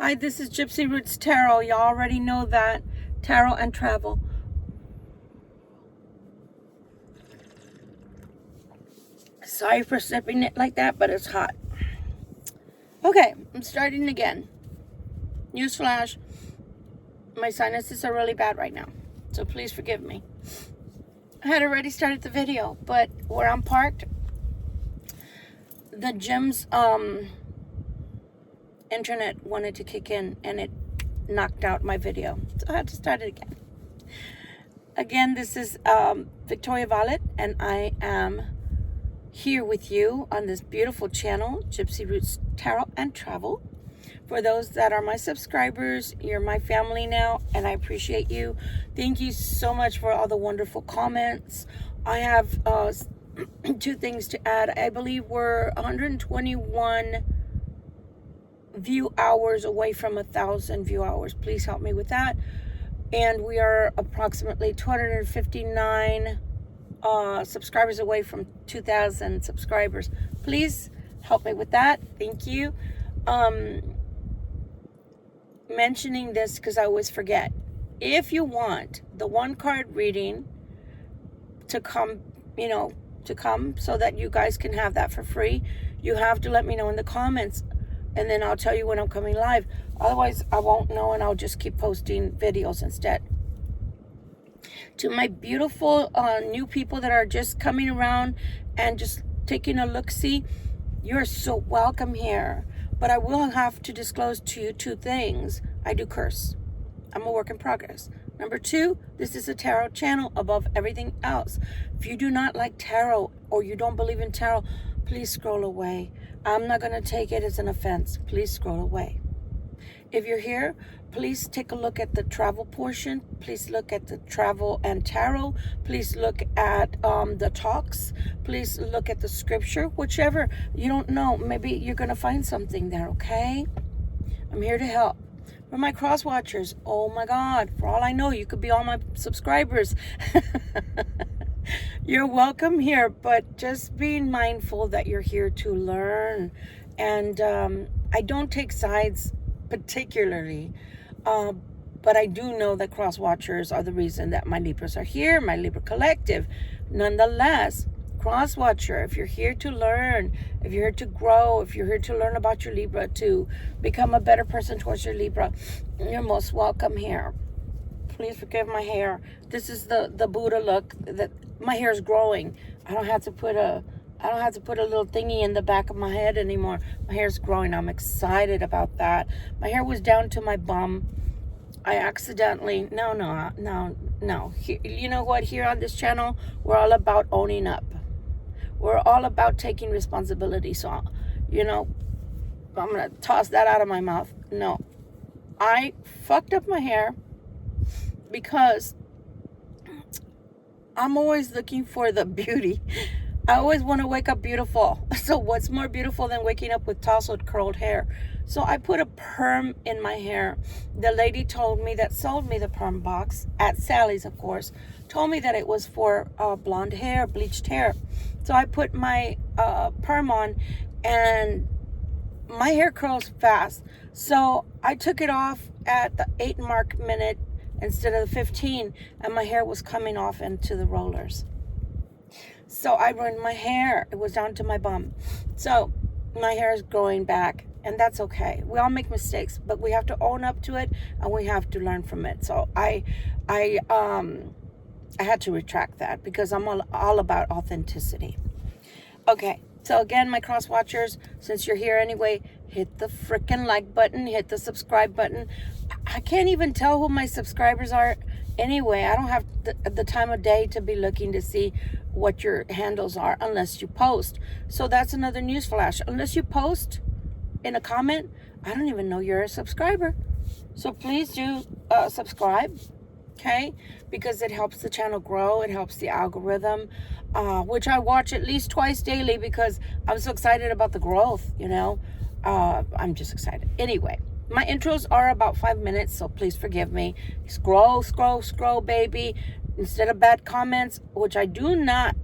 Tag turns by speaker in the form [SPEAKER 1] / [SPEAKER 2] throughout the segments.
[SPEAKER 1] Hi, this is Gypsy Roots Tarot. You already know that. Tarot and travel. Sorry for sipping it like that, but it's hot. Okay, I'm starting again. Newsflash. My sinuses are really bad right now, so please forgive me. I had already started the video, but where I'm parked, the gym's internet wanted to kick in and it knocked out my video, so I had to start it again. Again, this is Victoria Violet, and I am here with you on this beautiful channel, Gypsy Roots Tarot and Travel. For those that are my subscribers, you're my family now, and I appreciate you. Thank you so much for all the wonderful comments. I have two things to add. I believe we're 121 view hours away from 1,000 view hours. Please help me with that. And we are approximately 259 subscribers away from 2,000 subscribers. Please help me with that. Thank you. Mentioning this because I always forget. If you want the one card reading to come, so that you guys can have that for free, you have to let me know in the comments, and then I'll tell you when I'm coming live. Otherwise, I won't know, and I'll just keep posting videos instead. To my beautiful new people that are just coming around and just taking a look-see, you're so welcome here. But I will have to disclose to you two things. I do curse. I'm a work in progress. Number two, this is a tarot channel above everything else. If you do not like tarot or you don't believe in tarot, please scroll away. I'm not going to take it as an offense. Please scroll away. If you're here, please take a look at the travel portion. Please look at the travel and tarot. Please look at the talks. Please look at the scripture. Whichever you don't know, maybe you're going to find something there, okay? I'm here to help. For my cross watchers, oh my God, for all I know, you could be all my subscribers. You're welcome here, but just being mindful that you're here to learn. And I don't take sides particularly, but I do know that cross watchers are the reason that my Libras are here, my Libra collective. Nonetheless, cross watcher, if you're here to learn, if you're here to grow, if you're here to learn about your Libra, to become a better person towards your Libra, you're most welcome here. Please forgive my hair. This is the Buddha look. That my hair is growing. I don't have to put a little thingy in the back of my head anymore. My hair's growing. I'm excited about that. My hair was down to my bum. I accidentally, no. You know what? Here on this channel, we're all about owning up. We're all about taking responsibility. So, I'm going to toss that out of my mouth. No. I fucked up my hair because I'm always looking for the beauty. I always want to wake up beautiful. So what's more beautiful than waking up with tousled curled hair? So I put a perm in my hair. The lady told me that sold me the perm box at Sally's, of course, told me that it was for blonde hair, bleached hair. So I put my perm on, and my hair curls fast. So I took it off at the 8 minute instead of the 15, and my hair was coming off into the rollers. So I ruined my hair. It was down to my bum. So my hair is growing back, and that's okay. We all make mistakes, but we have to own up to it, and we have to learn from it. So I had to retract that because I'm all about authenticity. Okay. So again, my cross watchers, since you're here anyway, hit the freaking like button, hit the subscribe button. I can't even tell who my subscribers are anyway. I don't have the time of day to be looking to see what your handles are unless you post. So that's another news flash. Unless you post in a comment, I don't even know you're a subscriber. So please do subscribe, okay? Because it helps the channel grow. It helps the algorithm, which I watch at least twice daily because I'm so excited about the growth, I'm just excited. Anyway, my intros are about 5 minutes, so please forgive me. Scroll, baby. Instead of bad comments, which I do not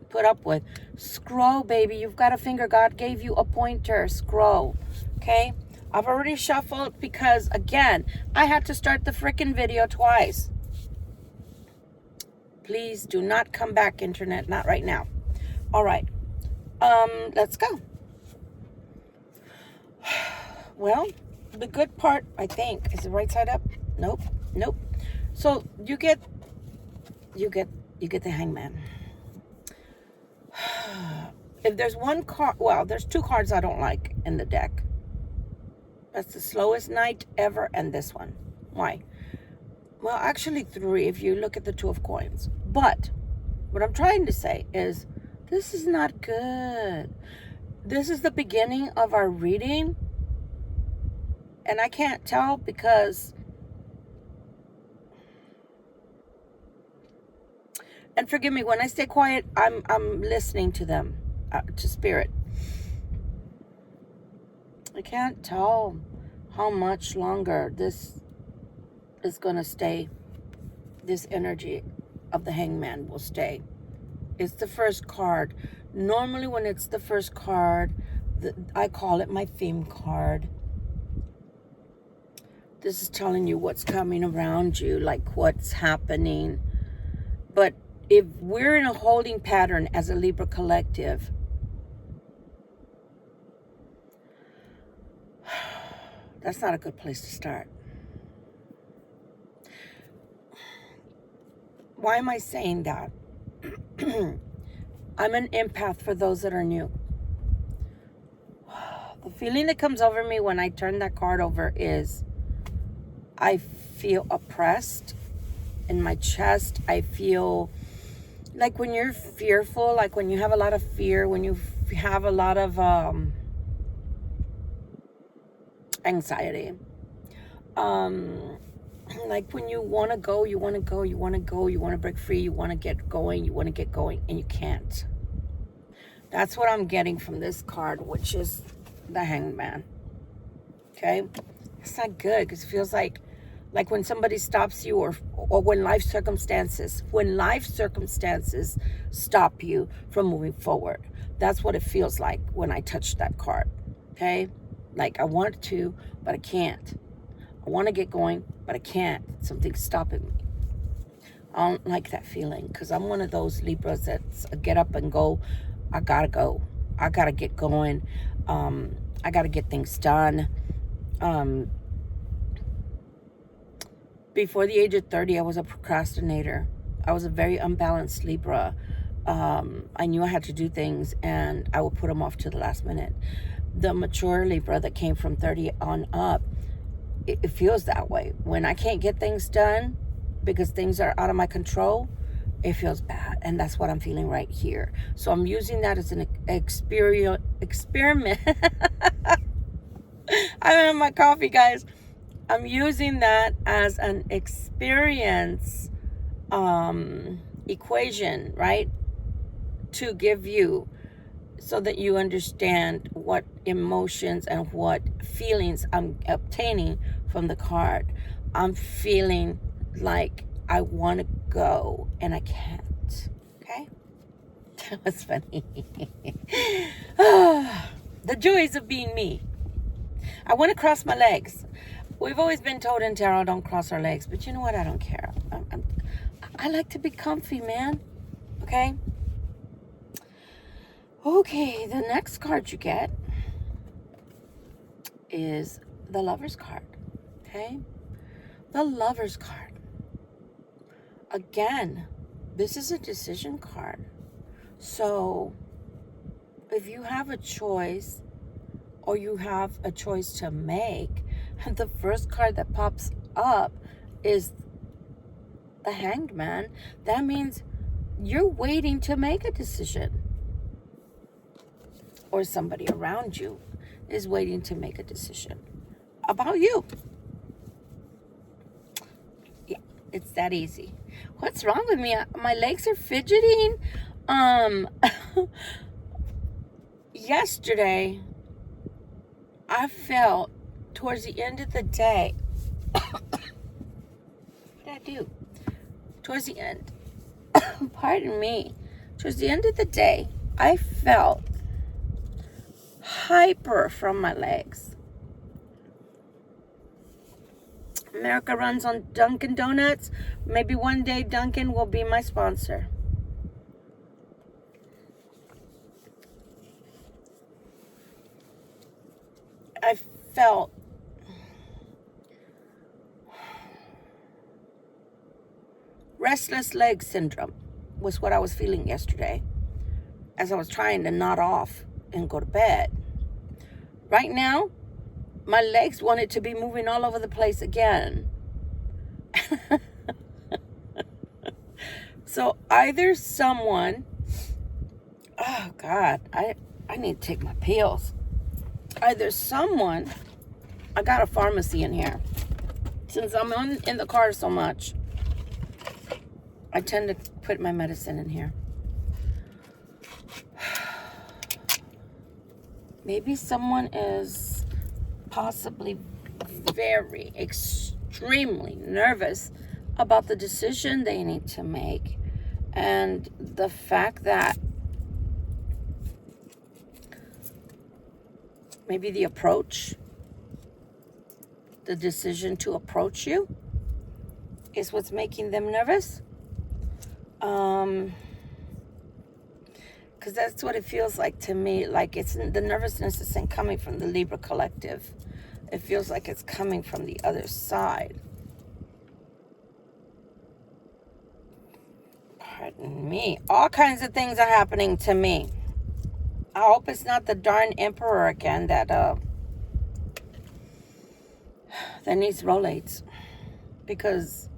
[SPEAKER 1] put up with. Scroll, baby. You've got a finger. God gave you a pointer. Scroll. Okay? I've already shuffled because, again, I had to start the freaking video twice. Please do not come back, internet. Not right now. All right. Let's go. Well, the good part, I think, is the right side up. Nope. Nope. So you get the Hangman. If there's one card, well, there's two cards I don't like in the deck. That's the Slowest Knight ever and this one. Why? Well, actually three if you look at the Two of Coins. But what I'm trying to say is this is not good. This is the beginning of our reading. And I can't tell because... And forgive me, when I stay quiet, I'm listening to them, to Spirit. I can't tell how much longer this is going to stay. This energy of the Hangman will stay. It's the first card. Normally when it's the first card, I call it my theme card. This is telling you what's coming around you, like what's happening. But if we're in a holding pattern as a Libra collective, that's not a good place to start. Why am I saying that? I'm an empath for those that are new. The feeling that comes over me when I turn that card over is I feel oppressed in my chest. I feel like when you're fearful, like when you have a lot of fear, when you have a lot of anxiety. Like when you want to go, you want to go, you want to go, you want to break free, you want to get going, and you can't. That's what I'm getting from this card, which is the Hangman. Okay? It's not good because it feels like when somebody stops you or when life circumstances stop you from moving forward. That's what it feels like when I touch that card. Okay? Like I want to, but I can't. I want to get going, but I can't. Something's stopping me. I don't like that feeling because I'm one of those Libras that's a get up and go. I gotta go. I gotta get going. I gotta get things done. Before the age of 30, I was a procrastinator. I was a very unbalanced Libra. I knew I had to do things and I would put them off to the last minute. The mature Libra that came from 30 on up, it feels that way. When I can't get things done because things are out of my control, it feels bad. And that's what I'm feeling right here. So I'm using that as an experiment. I don't have my coffee, guys. I'm using that as an experience equation, right? To give you so that you understand what emotions and what feelings I'm obtaining from the card. I'm feeling like I want to go and I can't. Okay? That was funny. The joys of being me. I want to cross my legs. We've always been told in tarot, don't cross our legs. But you know what? I don't care. I like to be comfy, man. Okay? Okay, the next card you get is the Lover's card. Okay? The Lover's card. Again, this is a decision card. So, if you have a choice or you have a choice to make, the first card that pops up is the Hanged Man. That means you're waiting to make a decision. Or somebody around you is waiting to make a decision about you. Yeah, it's that easy. What's wrong with me? My legs are fidgeting. Yesterday, I felt towards the end of the day, what did I do? Towards the end, pardon me, towards the end of the day, I felt hyper from my legs. America runs on Dunkin' Donuts. Maybe one day Dunkin' will be my sponsor. I felt restless leg syndrome was what I was feeling yesterday as I was trying to nod off and go to bed. Right now, my legs wanted to be moving all over the place again. So either someone, oh God, I need to take my pills. Either someone, I got a pharmacy in here. Since I'm in the car so much, I tend to put my medicine in here. Maybe someone is possibly very, extremely nervous about the decision they need to make. And the fact that maybe the approach, the decision to approach you is what's making them nervous. Because that's what it feels like to me. Like it's the nervousness isn't coming from the Libra collective. It feels like it's coming from the other side. Pardon me. All kinds of things are happening to me. I hope it's not the darn emperor again that needs Rolaids. Because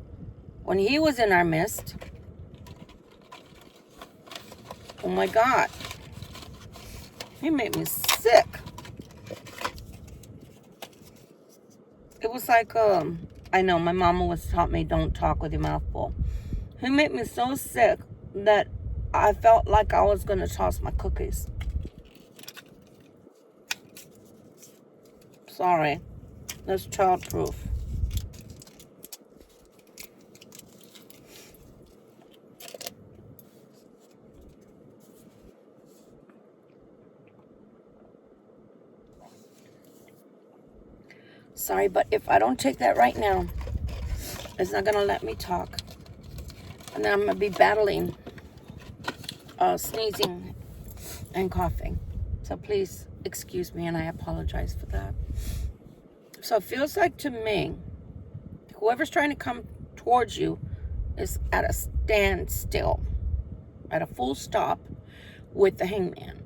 [SPEAKER 1] when he was in our midst, oh my God, he made me sick. It was like, I know my mama was taught me don't talk with your mouth full. He made me so sick that I felt like I was going to toss my cookies. Sorry, that's childproof. Sorry, but if I don't take that right now, it's not going to let me talk. And then I'm going to be battling sneezing and coughing. So please excuse me, and I apologize for that. So it feels like to me, whoever's trying to come towards you is at a standstill, at a full stop with the hangman.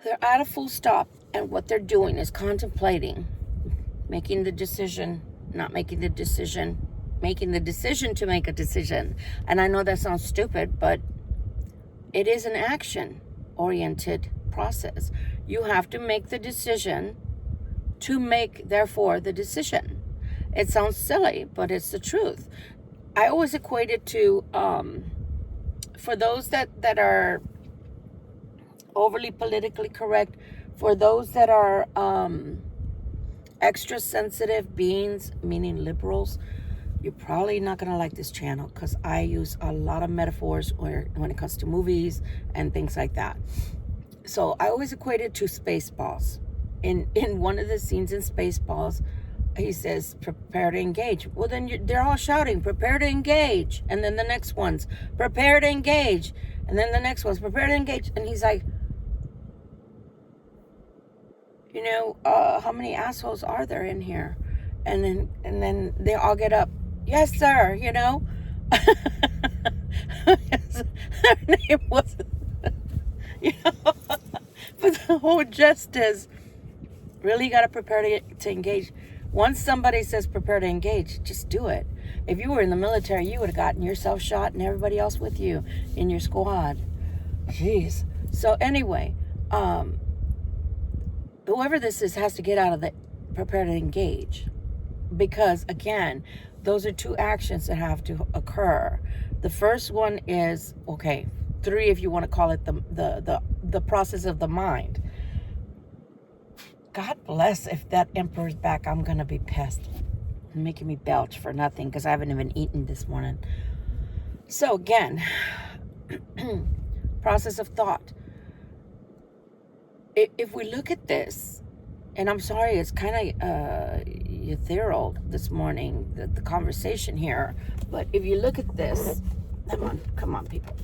[SPEAKER 1] They're at a full stop, and what they're doing is contemplating making the decision, not making the decision, making the decision to make a decision. And I know that sounds stupid, but it is an action-oriented process. You have to make the decision to make, therefore, the decision. It sounds silly, but it's the truth. I always equate it to, for those that are overly politically correct, for those that are extra sensitive beings, meaning liberals, you're probably not going to like this channel because I use a lot of metaphors when it comes to movies and things like that. So I always equate it to Spaceballs. In one of the scenes in Spaceballs, he says, prepare to engage. Well, then they're all shouting, prepare to engage. And then the next one's, prepare to engage. And then the next one's, prepare to engage. And he's like, you know, how many assholes are there in here? And then they all get up. Yes, sir, you know. Her name wasn't, you know. But the whole gist is, really got to prepare to engage. Once somebody says prepare to engage, just do it. If you were in the military, you would have gotten yourself shot and everybody else with you in your squad. Jeez. So anyway, whoever this is has to get out of the prepare to engage. Because again, those are two actions that have to occur. The first one is, okay, 3 if you want to call it the process of the mind. God bless if that emperor's back, I'm going to be pissed. Making me belch for nothing because I haven't even eaten this morning. So again, process of thought. If we look at this And I'm sorry, it's kind of ethereal this morning, the conversation here. But if you look at this, come on, people.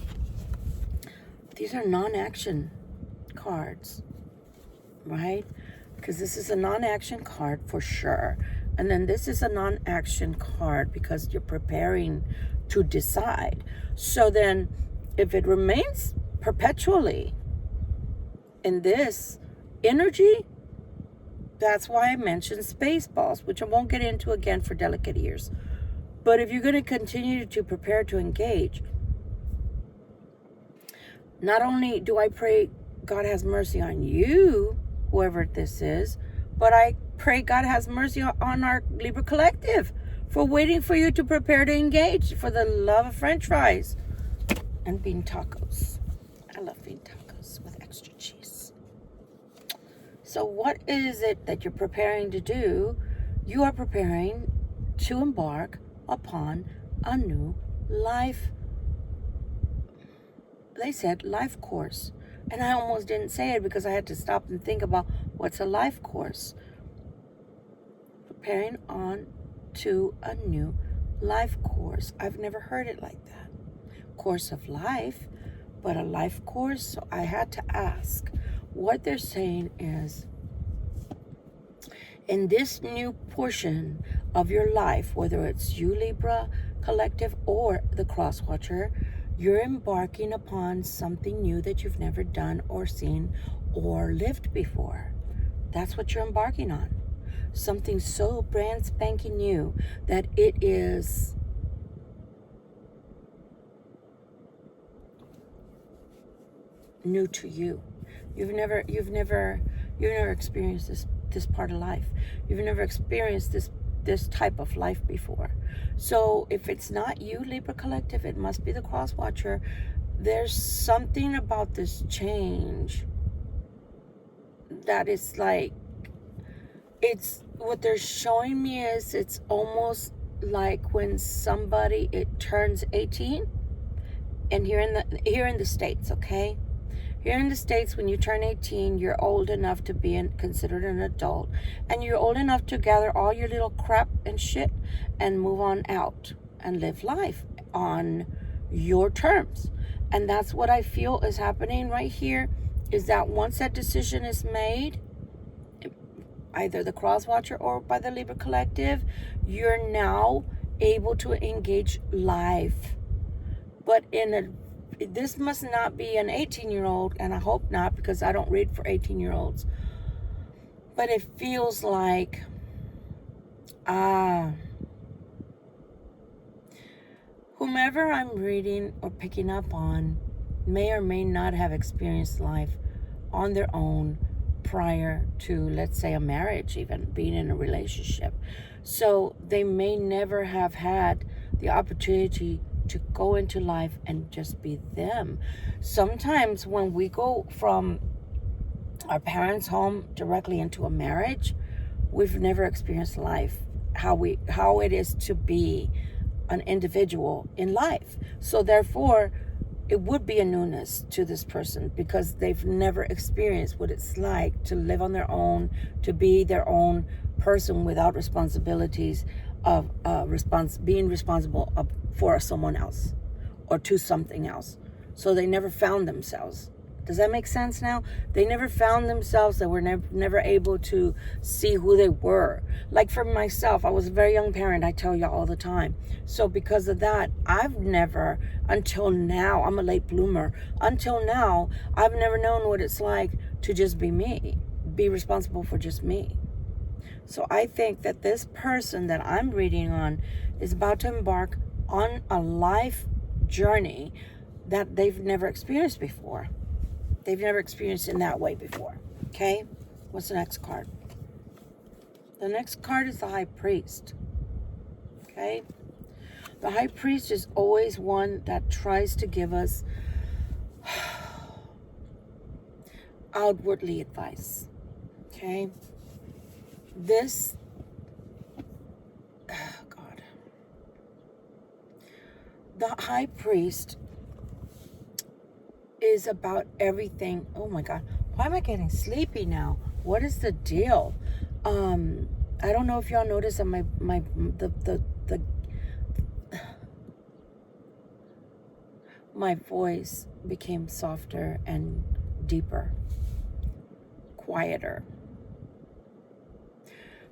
[SPEAKER 1] These are non-action cards, right? Because this is a non-action card for sure. And then this is a non-action card because you're preparing to decide. So then if it remains perpetually in this energy, that's why I mentioned Spaceballs, which I won't get into again for delicate ears. But if you're going to continue to prepare to engage, not only do I pray God has mercy on you, whoever this is, but I pray God has mercy on our Libra collective for waiting for you to prepare to engage for the love of French fries and bean tacos. I love bean tacos with extra cheese. So what is it that you're preparing to do? You are preparing to embark upon a new life. They said life course. And I almost didn't say it because I had to stop and think about what's a life course. Preparing on to a new life course. I've never heard it like that. Course of life, but a life course. So I had to ask. What they're saying is, in this new portion of your life, whether it's you, Libra Collective, or the Cross Watcher, you're embarking upon something new that you've never done or seen or lived before. That's what you're embarking on. Something so brand spanking new that it is new to you. You've never experienced this part of life. You've never experienced this type of life before. So if it's not you, Libra Collective, it must be the Cross Watcher. There's something about this change that is like, it's what they're showing me is it's almost like when somebody, it turns 18, and here in the States, okay? Here in the States, when you turn 18, you're old enough to be considered an adult. And you're old enough to gather all your little crap and shit and move on out and live life on your terms. And that's what I feel is happening right here, is that once that decision is made, either the Cross Watcher or by the Libra Collective, you're now able to engage life. But this must not be an 18-year-old, and I hope not, because I don't read for 18-year-olds. But it feels like, whomever I'm reading or picking up on may or may not have experienced life on their own prior to, let's say, a marriage, even being in a relationship. So they may never have had the opportunity to go into life and just be them. Sometimes when we go from our parents' home directly into a marriage, we've never experienced life, how it is to be an individual in life. So therefore, it would be a newness to this person because they've never experienced what it's like to live on their own, to be their own person without responsibilities of being responsible for someone else or to something else. So they never found themselves. Does that make sense now? They never found themselves. They were never able to see who they were. Like for myself, I was a very young parent, I tell y'all all the time. So because of that, I've never, until now, I'm a late bloomer. Until now, I've never known what it's like to just be me, be responsible for just me. So I think that this person that I'm reading on is about to embark on a life journey that they've never experienced before. They've never experienced in that way before. Okay? What's the next card? The next card is the High Priest. Okay? The High Priest is always one that tries to give us outwardly advice. Okay? This, God. The High Priest is about everything. Oh my God. Why am I getting sleepy now? What is the deal? I don't know if y'all noticed that my voice became softer and deeper, quieter.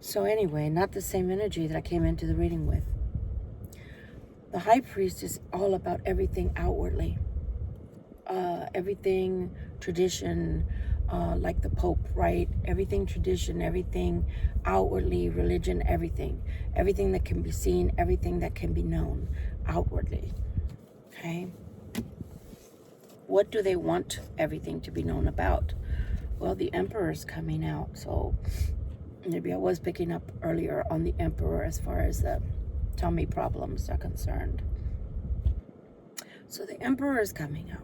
[SPEAKER 1] So anyway, not the same energy that I came into the reading with. The high priest is all about everything outwardly. Everything tradition, like the Pope, right? Everything tradition, everything outwardly, religion, everything. Everything that can be seen, everything that can be known outwardly. Okay? What do they want everything to be known about? Well, the Emperor is coming out, so maybe I was picking up earlier on the Emperor as far as the tummy problems are concerned. So the Emperor is coming out.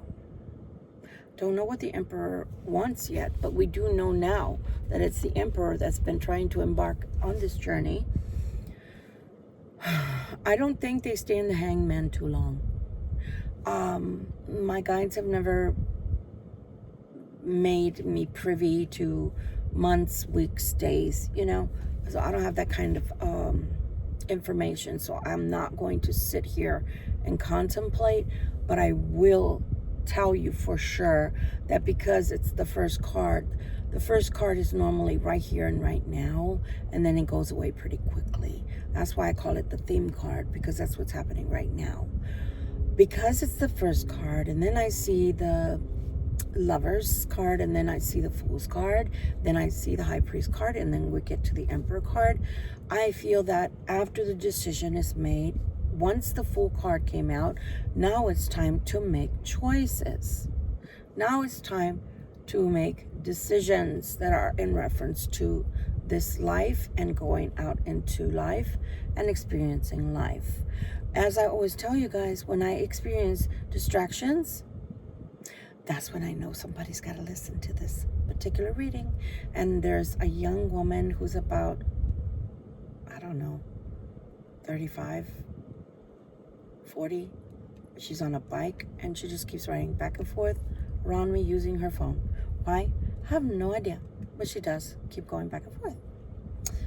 [SPEAKER 1] Don't know what the Emperor wants yet, but we do know now that it's the Emperor that's been trying to embark on this journey. I don't think they stay in the hangman too long. My guides have never made me privy to months, weeks, days, you know. So I don't have that kind of information. So I'm not going to sit here and contemplate, but I will tell you for sure that because it's the first card is normally right here and right now, and then it goes away pretty quickly. That's why I call it the theme card, because that's what's happening right now. Because it's the first card, and then I see the Lovers card, and then I see the Fool's card, then I see the High Priest card, and then we get to the Emperor card. I feel that after the decision is made, once the Fool card came out, now it's time to make choices. Now it's time to make decisions that are in reference to this life and going out into life and experiencing life. As I always tell you guys, when I experience distractions, that's when I know somebody's got to listen to this particular reading. And there's a young woman who's about, I don't know, 35, 40. She's on a bike, and she just keeps riding back and forth around me using her phone. Why? I have no idea, but she does keep going back and forth.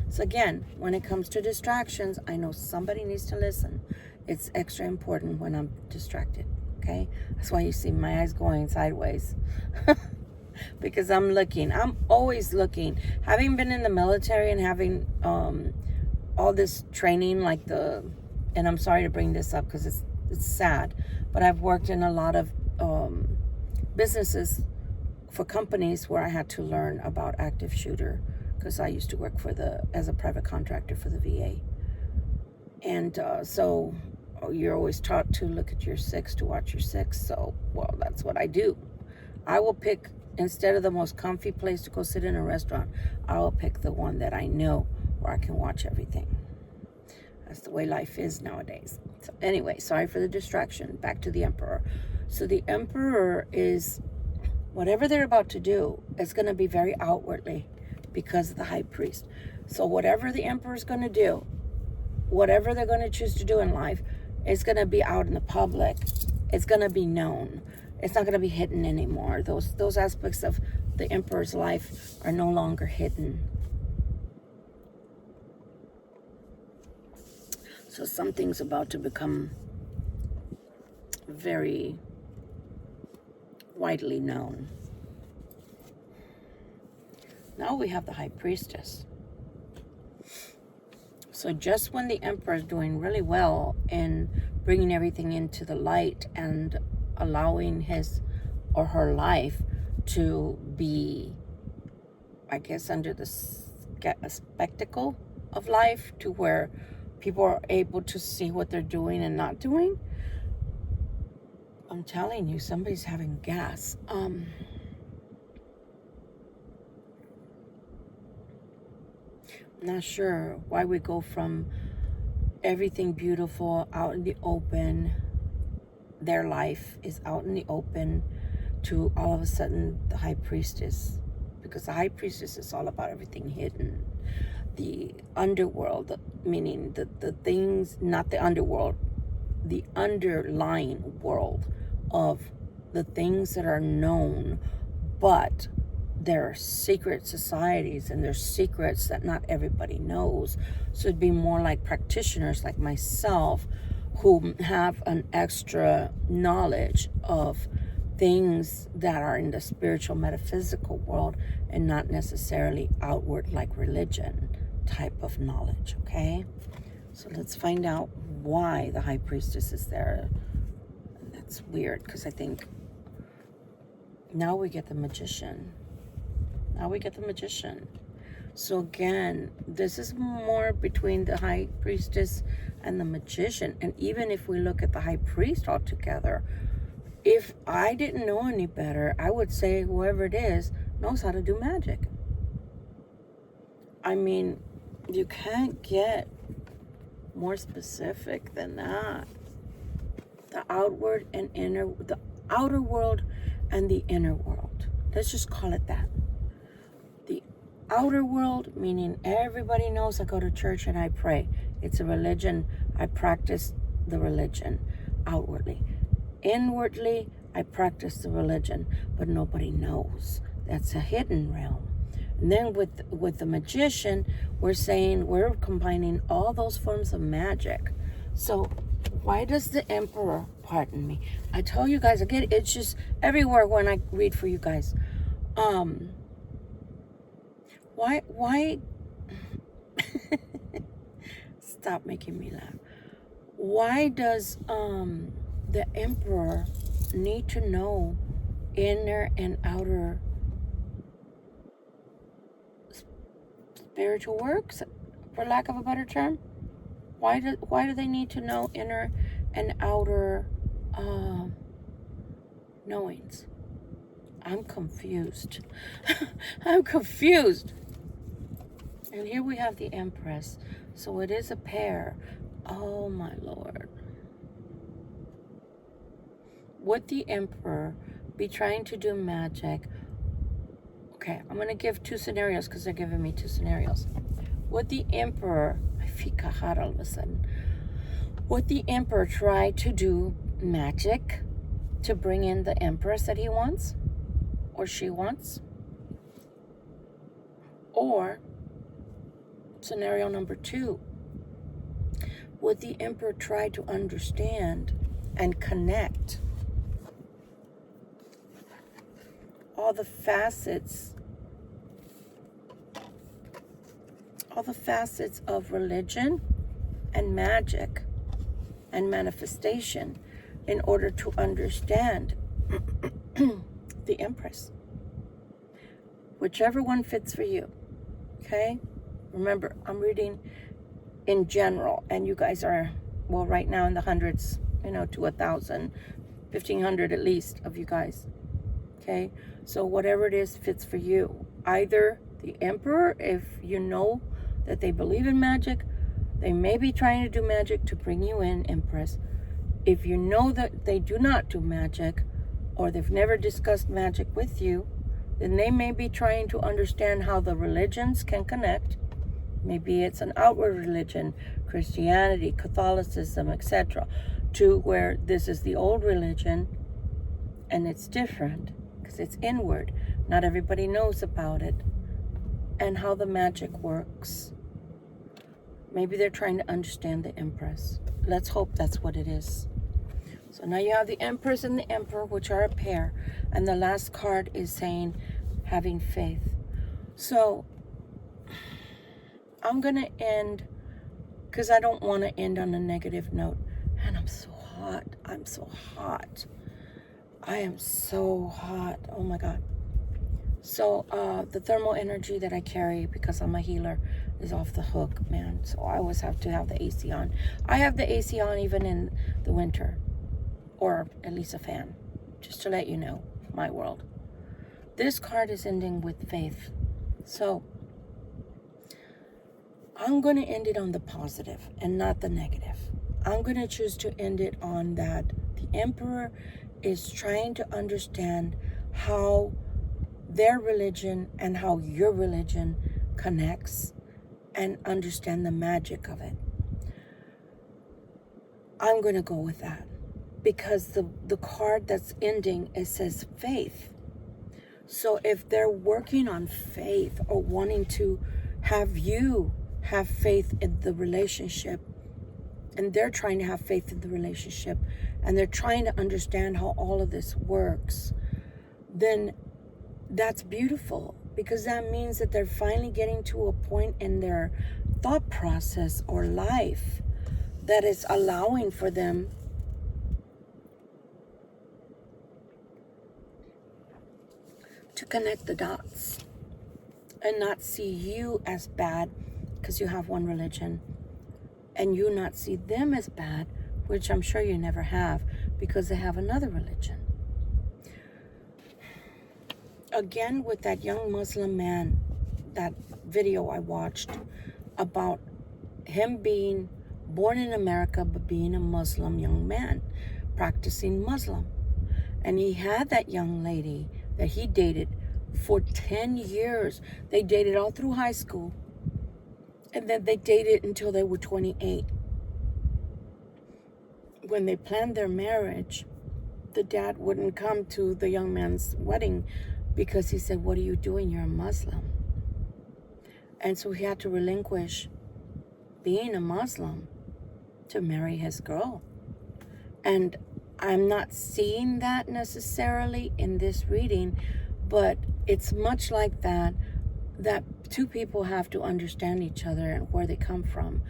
[SPEAKER 1] So again, when it comes to distractions, I know somebody needs to listen. It's extra important when I'm distracted, okay? That's why you see my eyes going sideways. Because I'm looking. I'm always looking. Having been in the military and having all this training, like and I'm sorry to bring this up because it's sad, but I've worked in a lot of businesses for companies where I had to learn about active shooter, because I used to work as a private contractor for the VA. And so you're always taught to look at your six, to watch your six. So, well, that's what I do. I will pick, instead of the most comfy place to go sit in a restaurant, I will pick the one that I know where I can watch everything. That's the way life is nowadays. So anyway, sorry for the distraction. Back to the Emperor. So the Emperor is, whatever they're about to do, it's going to be very outwardly because of the High Priest. So whatever the Emperor is going to do, whatever they're going to choose to do in life, it's going to be out in the public. It's going to be known. It's not going to be hidden anymore. Those aspects of the Emperor's life are no longer hidden. So something's about to become very widely known. Now we have the High Priestess. So just when the Emperor is doing really well in bringing everything into the light and allowing his or her life to be, I guess, under the spectacle of life, to where people are able to see what they're doing and not doing, I'm telling you, somebody's having gas. Not sure why we go from everything beautiful out in the open, their life is out in the open, to all of a sudden the High Priestess, because the High Priestess is all about everything hidden. The underworld, meaning the things, not the underworld, the underlying world of the things that are known, but there are secret societies and there's secrets that not everybody knows. So it'd be more like practitioners like myself who have an extra knowledge of things that are in the spiritual metaphysical world and not necessarily outward like religion type of knowledge. Okay, so let's find out why the high priestess is there. That's weird because I think now we get the magician. So again, this is more between the high priestess and the magician. And even if we look at the high priest altogether, if I didn't know any better, I would say whoever it is knows how to do magic. I mean, you can't get more specific than that. The outward and inner, the outer world and the inner world. Let's just call it that. The outer world, meaning everybody knows I go to church and I pray. It's a religion. I practice the religion outwardly. Inwardly, I practice the religion, but nobody knows. That's a hidden realm. And then with the magician, we're saying we're combining all those forms of magic. So why does the emperor, pardon me, I tell you guys again, it's just everywhere when I read for you guys. Why stop making me laugh. Why does the emperor need to know inner and outer spiritual works, for lack of a better term? Why do they need to know inner and outer knowings? I'm confused. I'm confused. And here we have the Empress. So it is a pair. Oh my Lord. Would the Emperor be trying to do magic? Okay, I'm going to give two scenarios because they're giving me two scenarios. Would the Emperor, I feel kahar all of a sudden. Would the Emperor try to do magic to bring in the Empress that he wants? Or she wants? Or scenario number 2, would the Emperor try to understand and connect all the facets of religion and magic and manifestation in order to understand the Empress? Whichever one fits for you. Okay? Remember, I'm reading in general, and you guys are, well, right now in the hundreds, to 1,000, 1,500 at least of you guys. Okay? So whatever it is fits for you. Either the Emperor, if you know that they believe in magic, they may be trying to do magic to bring you in, Empress. If you know that they do not do magic, or they've never discussed magic with you, then they may be trying to understand how the religions can connect. Maybe it's an outward religion, Christianity, Catholicism, etc., to where this is the old religion and it's different because it's inward. Not everybody knows about it and how the magic works. Maybe they're trying to understand the Empress. Let's hope that's what it is. So now you have the Empress and the Emperor, which are a pair. And the last card is saying having faith. So I'm going to end, because I don't want to end on a negative note. And I'm so hot. I'm so hot. I am so hot. Oh my God. So the thermal energy that I carry, because I'm a healer, is off the hook, man. So I always have to have the AC on. I have the AC on even in the winter. Or at least a fan. Just to let you know, my world. This card is ending with faith. So I'm going to end it on the positive and not the negative. I'm going to choose to end it on that the Emperor is trying to understand how their religion and how your religion connects and understand the magic of it. I'm going to go with that because the card that's ending, it says faith. So if they're working on faith or wanting to have you have faith in the relationship, and they're trying to have faith in the relationship, and they're trying to understand how all of this works, then that's beautiful, because that means that they're finally getting to a point in their thought process or life that is allowing for them to connect the dots and not see you as bad because you have one religion, and you not see them as bad, which I'm sure you never have, because they have another religion. Again, with that young Muslim man, that video I watched about him being born in America but being a Muslim young man, practicing Muslim. And he had that young lady that he dated for 10 years. They dated all through high school. And then they dated until they were 28. When they planned their marriage, the dad wouldn't come to the young man's wedding because he said, "What are you doing? You're a Muslim." And so he had to relinquish being a Muslim to marry his girl. And I'm not seeing that necessarily in this reading, but it's much like that two people have to understand each other and where they come from.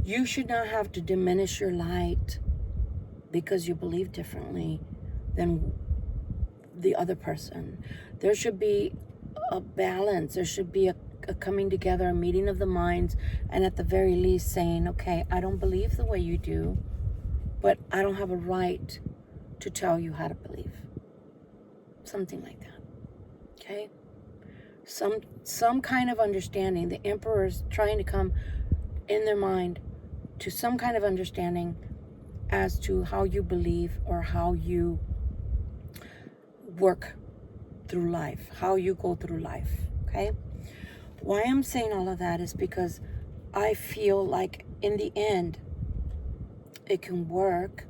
[SPEAKER 1] You should not have to diminish your light because you believe differently than the other person. There should be a balance. There should be a coming together, a meeting of the minds, and at the very least saying, okay, I don't believe the way you do, but I don't have a right to tell you how to believe. Something like that. Okay? Some kind of understanding. The Emperor is trying to come in their mind to some kind of understanding as to how you believe or how you work through life, how you go through life. Okay? Why I'm saying all of that is because I feel like in the end it can work.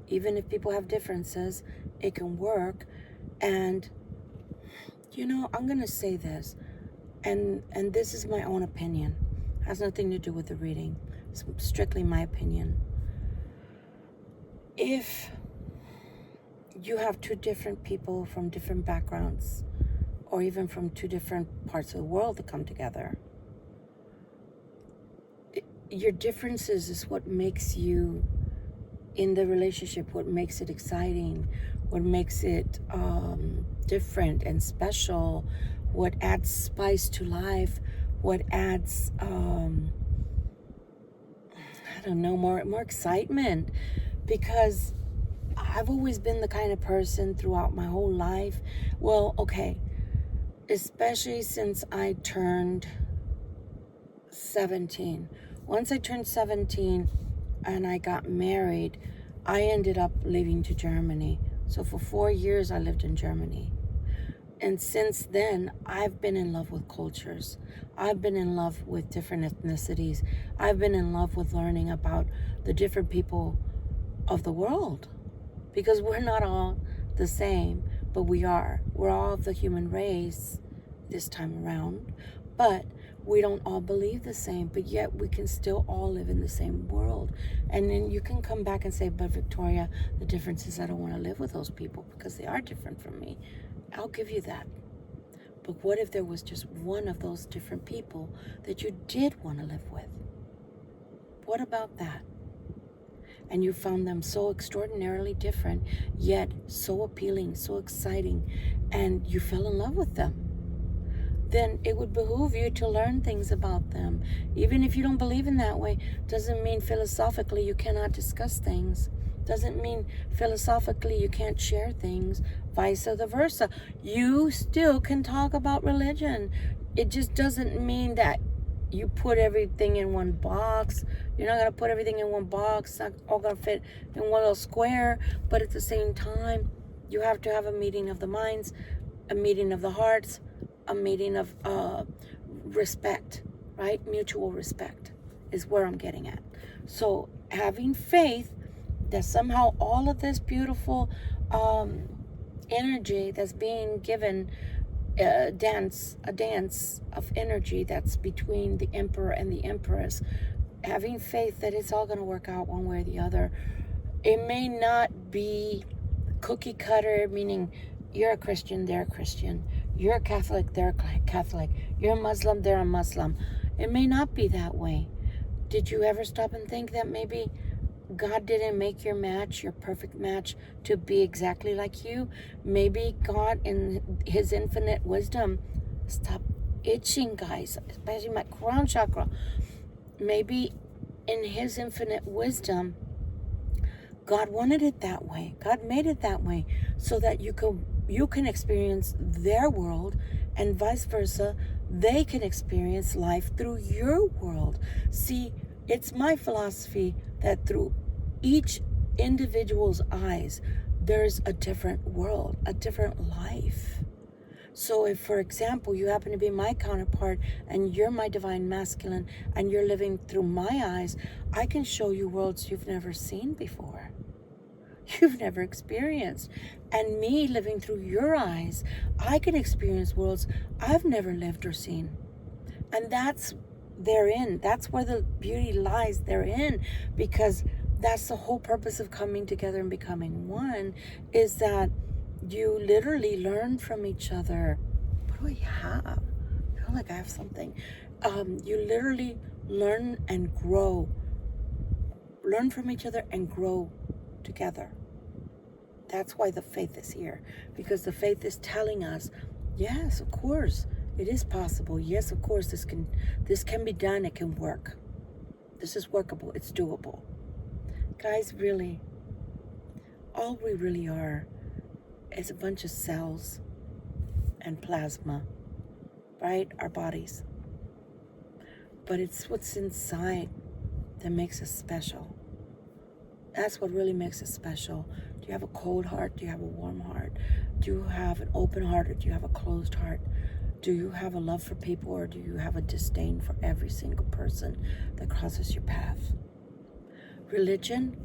[SPEAKER 1] Even if people have differences, it can work. And I'm going to say this, and this is my own opinion. It has nothing to do with the reading. It's strictly my opinion. If you have two different people from different backgrounds, or even from two different parts of the world that come together, your differences is what makes you in the relationship, what makes it exciting, what makes it different and special, what adds spice to life, what adds more excitement. Because I've always been the kind of person throughout my whole life, especially since I turned 17. Once I turned 17 and I got married, I ended up leaving to Germany. So for 4 years I lived in Germany. And since then, I've been in love with cultures. I've been in love with different ethnicities. I've been in love with learning about the different people of the world. Because we're not all the same, but we are. We're all of the human race this time around. But we don't all believe the same, but yet we can still all live in the same world. And then you can come back and say, but Victoria, the difference is I don't want to live with those people because they are different from me. I'll give you that. But what if there was just one of those different people that you did want to live with? What about that? And you found them so extraordinarily different, yet so appealing, so exciting, and you fell in love with them. Then it would behoove you to learn things about them. Even if you don't believe in that way, doesn't mean philosophically you cannot discuss things. Doesn't mean philosophically you can't share things, vice versa. You still can talk about religion. It just doesn't mean that you put everything in one box. You're not going to put everything in one box. It's not all going to fit in one little square. But at the same time, you have to have a meeting of the minds, a meeting of the hearts, a meeting of respect, right? Mutual respect is where I'm getting at. So having faith that somehow all of this beautiful energy that's being given a dance of energy that's between the emperor and the empress, having faith that it's all going to work out one way or the other. It may not be cookie cutter, meaning you're a Christian, they're a Christian, you're a Catholic, they're a Catholic, you're a Muslim, they're a Muslim. It may not be that way. Did you ever stop and think that maybe God didn't make your match, your perfect match, to be exactly like you? Maybe God, in his infinite wisdom, stop itching, guys, especially my crown chakra. Maybe in his infinite wisdom, God wanted it that way. God made it that way so that you can experience their world, and vice versa. They can experience life through your world. See, it's my philosophy that through each individual's eyes, there's a different world, a different life. So if, for example, you happen to be my counterpart and you're my divine masculine and you're living through my eyes, I can show you worlds you've never seen before, you've never experienced. And me living through your eyes, I can experience worlds I've never lived or seen. And that's therein. That's where the beauty lies therein, because that's the whole purpose of coming together and becoming one, is that you literally learn from each other. What do I have? I feel like I have something. You literally learn and grow. Learn from each other and grow together. That's why the faith is here, because the faith is telling us, yes, of course, it is possible. Yes, of course, this can be done. It can work. This is workable. It's doable. Guys, really, all we really are is a bunch of cells and plasma, right? Our bodies. But it's what's inside that makes us special. That's what really makes us special. Do you have a cold heart? Do you have a warm heart? Do you have an open heart, or do you have a closed heart? Do you have a love for people, or do you have a disdain for every single person that crosses your path? Religion,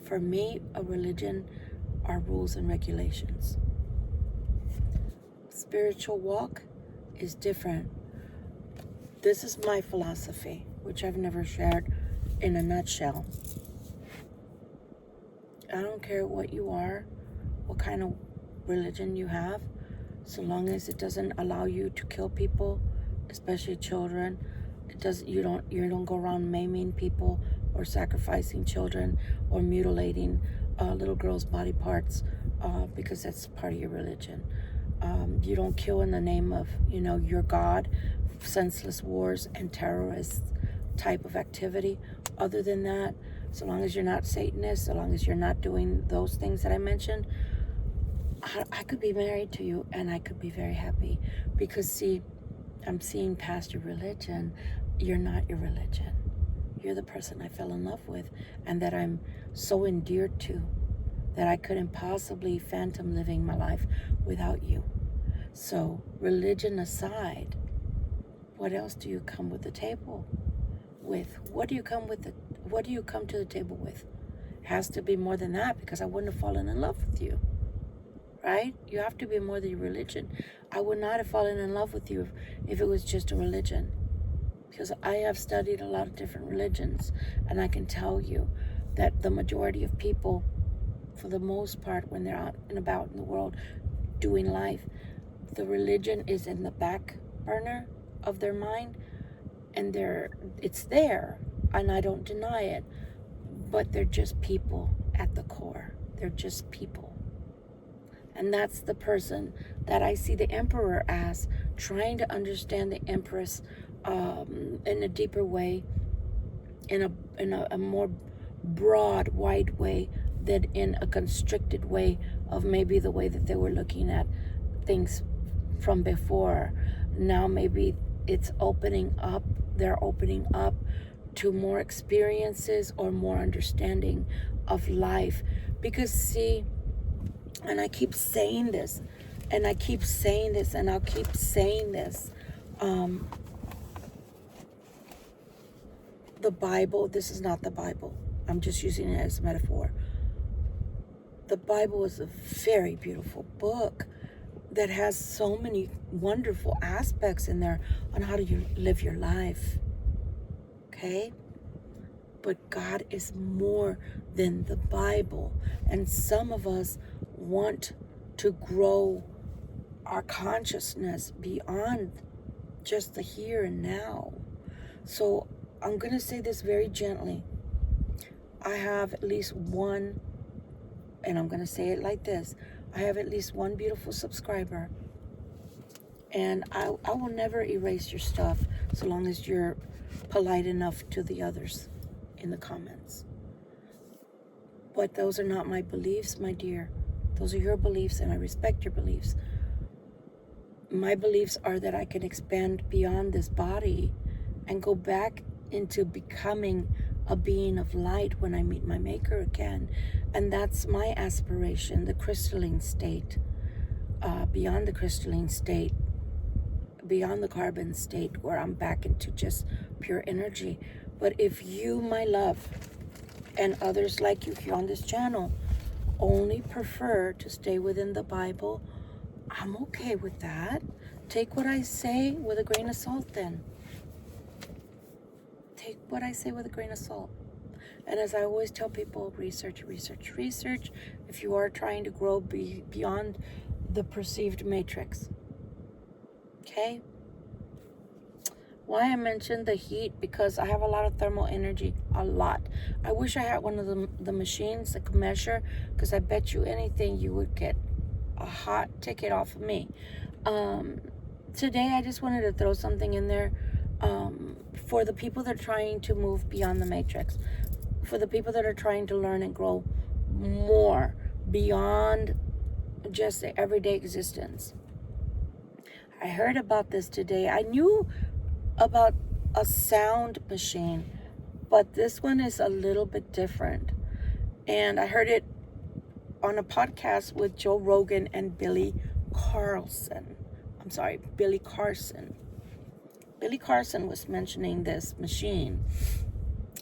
[SPEAKER 1] for me, a religion are rules and regulations. Spiritual walk is different. This is my philosophy, which I've never shared in a nutshell. I don't care what you are, what kind of religion you have, so long as it doesn't allow you to kill people, especially children. You don't go around maiming people or sacrificing children or mutilating little girls' body parts because that's part of your religion. You don't kill in the name of your God, senseless wars and terrorist type of activity. Other than that, so long as you're not Satanist, so long as you're not doing those things that I mentioned, I could be married to you and I could be very happy, because see, I'm seeing past your religion. You're not your religion. You're the person I fell in love with and that I'm so endeared to that I couldn't possibly phantom living my life without you. So religion aside, what else do you come with the table with? What do you come to the table with? It has to be more than that, because I wouldn't have fallen in love with you. Right? You have to be more than your religion. I would not have fallen in love with you if it was just a religion, because I have studied a lot of different religions, and I can tell you that the majority of people, for the most part, when they're out and about in the world doing life, the religion is in the back burner of their mind, and it's there, and I don't deny it, but they're just people at the core. They're just people. And that's the person that I see the Emperor as, trying to understand the Empress in a deeper way, in a more broad, wide way than in a constricted way of maybe the way that they were looking at things from before. Now maybe it's opening up. They're opening up to more experiences or more understanding of life. Because see, and I keep saying this, and I keep saying this, and I'll keep saying this. The Bible, this is not the Bible. I'm just using it as a metaphor. the Bible is a very beautiful book that has so many wonderful aspects in there on how to live your life. Okay? But God is more than the Bible. And some of us want to grow our consciousness beyond just the here and now. So I'm going to say this very gently. I have at least one, and I'm going to say it like this. I have at least one beautiful subscriber. And I will never erase your stuff so long as you're polite enough to the others in the comments. But those are not my beliefs, my dear. Those are your beliefs, and I respect your beliefs. My beliefs are that I can expand beyond this body and go back into becoming a being of light when I meet my maker again. And that's my aspiration, the crystalline state, beyond the crystalline state, beyond the carbon state, where I'm back into just pure energy. But if you, my love, and others like you here on this channel only prefer to stay within the Bible, I'm okay with that. Take what I say with a grain of salt then. Take what I say with a grain of salt. And as I always tell people, research, research, research if you are trying to grow beyond the perceived matrix. Okay? Why I mentioned the heat, because I have a lot of thermal energy, a lot. I wish I had one of the machines that could measure, because I bet you anything you would get a hot ticket off of me. Today I just wanted to throw something in there for the people that are trying to move beyond the matrix, for the people that are trying to learn and grow more beyond just the everyday existence. I heard about this today. I knew about a sound machine, but this one is a little bit different. And I heard it on a podcast with Joe Rogan and Billy Carson. Billy Carson. Billy Carson was mentioning this machine,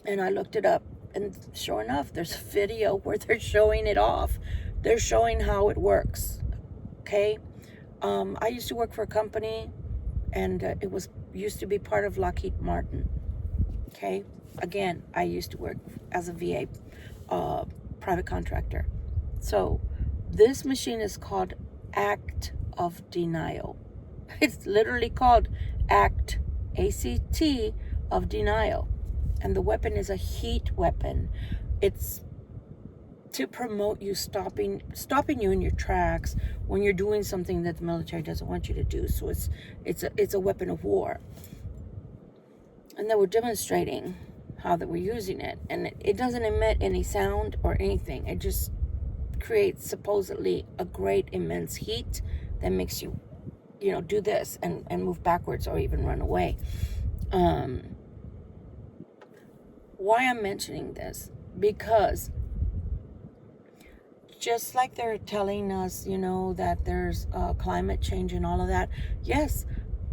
[SPEAKER 1] and I looked it up, and sure enough, there's a video where they're showing it off. They're showing how it works. Okay? I used to work for a company, and it used to be part of Lockheed Martin. Okay? Again, I used to work as a VA, private contractor. So this machine is called Act of Denial. It's literally called ACT, A-C-T, of denial. And the weapon is a heat weapon. It's to promote you stopping you in your tracks when you're doing something that the military doesn't want you to do. So it's a weapon of war. And they were demonstrating how they were using it. And it doesn't emit any sound or anything. It just creates supposedly a great immense heat that makes you, do this and move backwards or even run away. Why I'm mentioning this? Because just like they're telling us, that there's climate change and all of that. Yes,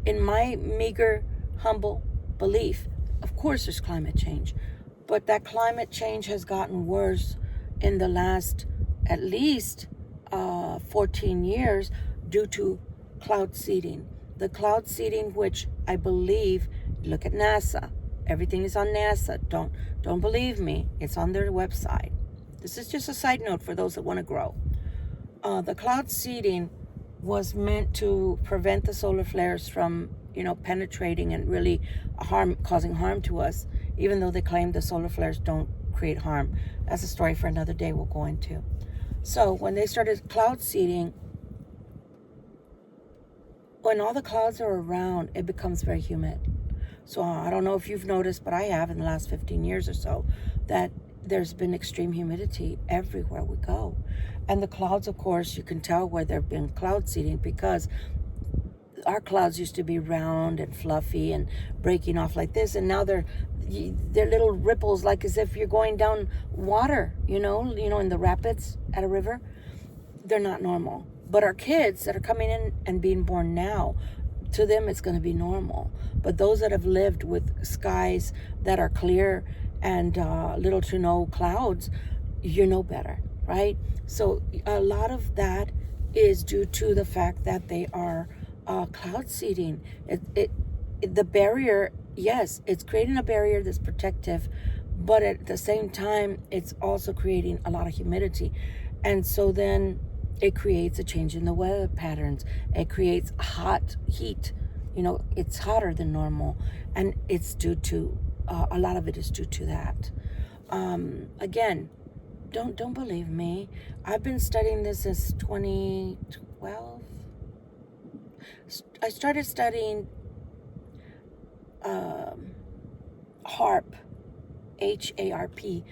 [SPEAKER 1] in my meager, humble belief, of course there's climate change. But that climate change has gotten worse in the last at least 14 years due to cloud seeding. The cloud seeding, which I believe, look at NASA. Everything is on NASA. Don't believe me. It's on their website. This is just a side note for those that want to grow. The cloud seeding was meant to prevent the solar flares from, penetrating and really causing harm to us, even though they claim the solar flares don't create harm. That's a story for another day we'll go into. So when they started cloud seeding, when all the clouds are around, it becomes very humid. So I don't know if you've noticed, but I have in the last 15 years or so, that there's been extreme humidity everywhere we go. And the clouds, of course, you can tell where there've been cloud seeding, because our clouds used to be round and fluffy and breaking off like this, and now they're little ripples, like as if you're going down water, in the rapids at a river. They're not normal. But our kids that are coming in and being born now, to them it's going to be normal. But those that have lived with skies that are clear and little to no clouds, you know better, right? So a lot of that is due to the fact that they are cloud seeding. The barrier, yes, it's creating a barrier that's protective, but at the same time, it's also creating a lot of humidity. And so then it creates a change in the weather patterns. It creates hot heat. It's hotter than normal. And it's due to, a lot of it is due to that. Again, don't believe me. I've been studying this since 2012. I started studying HARP, HARP,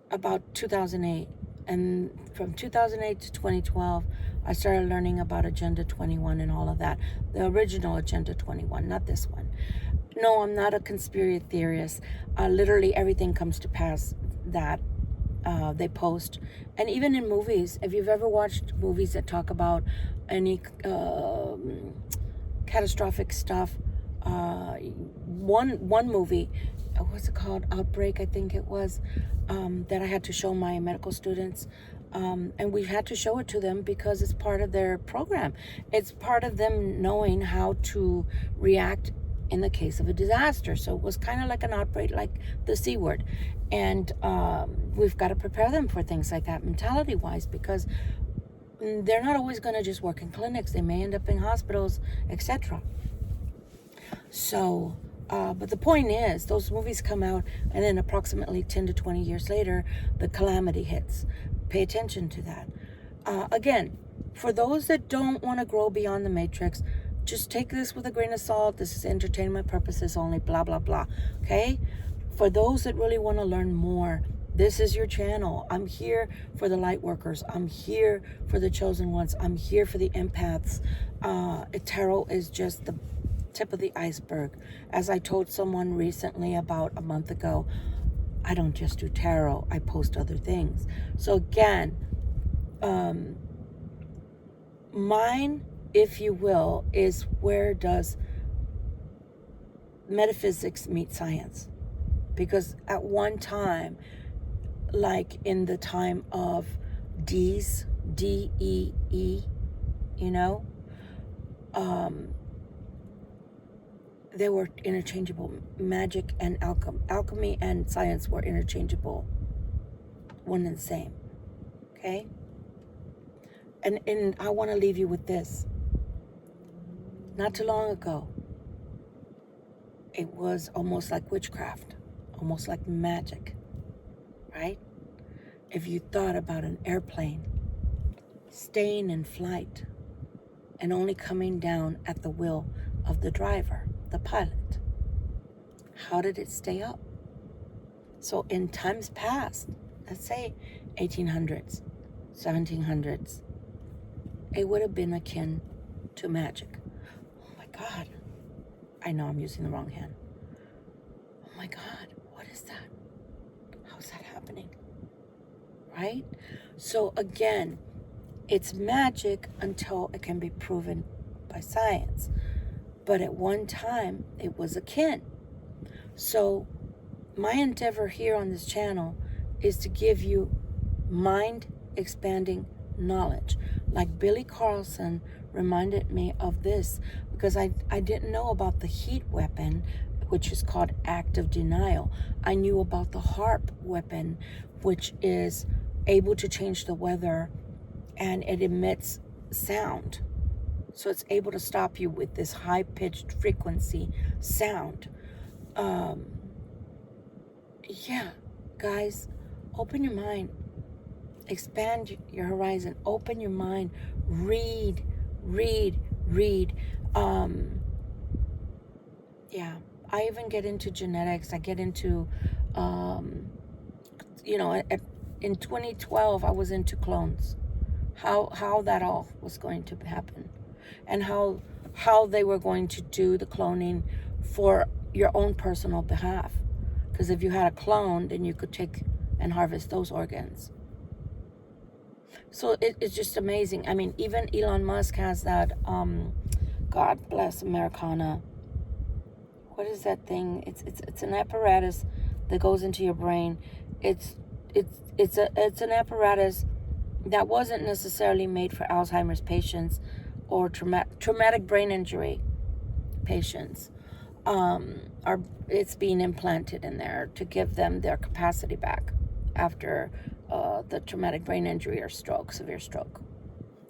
[SPEAKER 1] about 2008. And from 2008 to 2012, I started learning about Agenda 21 and all of that. The original Agenda 21, not this one. No, I'm not a conspiracy theorist. Literally everything comes to pass that they post. And even in movies, if you've ever watched movies that talk about any catastrophic stuff, one movie, what's it called? Outbreak, I think it was, that I had to show my medical students. And we had to show it to them because it's part of their program. It's part of them knowing how to react in the case of a disaster. So it was kind of like an outbreak, like the C word. And we've got to prepare them for things like that mentality-wise, because they're not always going to just work in clinics. They may end up in hospitals, etc. So, but the point is, those movies come out, and then approximately 10 to 20 years later, the calamity hits. Pay attention to that. Again, for those that don't want to grow beyond the matrix, just take this with a grain of salt. This is entertainment purposes only, blah, blah, blah. Okay? For those that really want to learn more, this is your channel. I'm here for the light workers. I'm here for the chosen ones. I'm here for the empaths. Tarot is just the tip of the iceberg. As I told someone recently about a month ago, I don't just do tarot. I post other things. So again, mine, if you will, is where does metaphysics meet science? Because at one time, like in the time of D's, D-E-E, they were interchangeable. Magic and alchemy and science were interchangeable, one and the same. Okay? And I want to leave you with this. Not too long ago, it was almost like witchcraft, almost like magic, right? If you thought about an airplane staying in flight and only coming down at the will of the driver, the pilot, how did it stay up? So in times past, let's say 1800s, 1700s, it would have been akin to magic. Oh my God. I know I'm using the wrong hand. Oh my God, what is that? How's that happening? Right? So again, it's magic until it can be proven by science. But at one time, it was akin. So my endeavor here on this channel is to give you mind-expanding knowledge. Like Billy Carlson reminded me of this, because I didn't know about the heat weapon, which is called active denial. I knew about the HARP weapon, which is able to change the weather, and it emits sound. So it's able to stop you with this high-pitched frequency sound. Yeah, guys, open your mind. Expand your horizon. Open your mind. Read. Yeah, I even get into genetics. I get into, in 2012, I was into clones. How that all was going to happen. And how they were going to do the cloning for your own personal behalf. Because if you had a clone, then you could take and harvest those organs. So it's just amazing. I mean, even Elon Musk has that, God bless Americana. What is that thing? It's an apparatus that goes into your brain. It's an apparatus that wasn't necessarily made for Alzheimer's patients or traumatic brain injury patients. It's being implanted in there to give them their capacity back after the traumatic brain injury or stroke, severe stroke.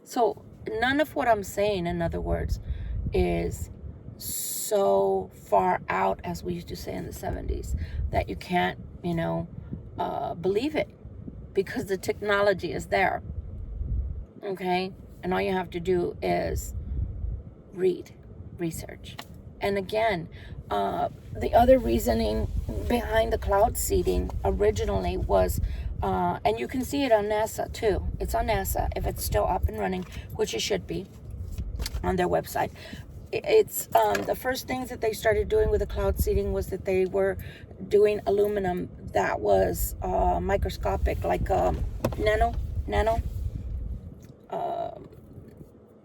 [SPEAKER 1] So none of what I'm saying, in other words, is so far out, as we used to say in the 70s, that you can't, believe it, because the technology is there. Okay? And all you have to do is research. And again, the other reasoning behind the cloud seeding originally was, and you can see it on NASA too. It's on NASA if it's still up and running, which it should be on their website. It's the first things that they started doing with the cloud seeding was that they were doing aluminum that was microscopic, like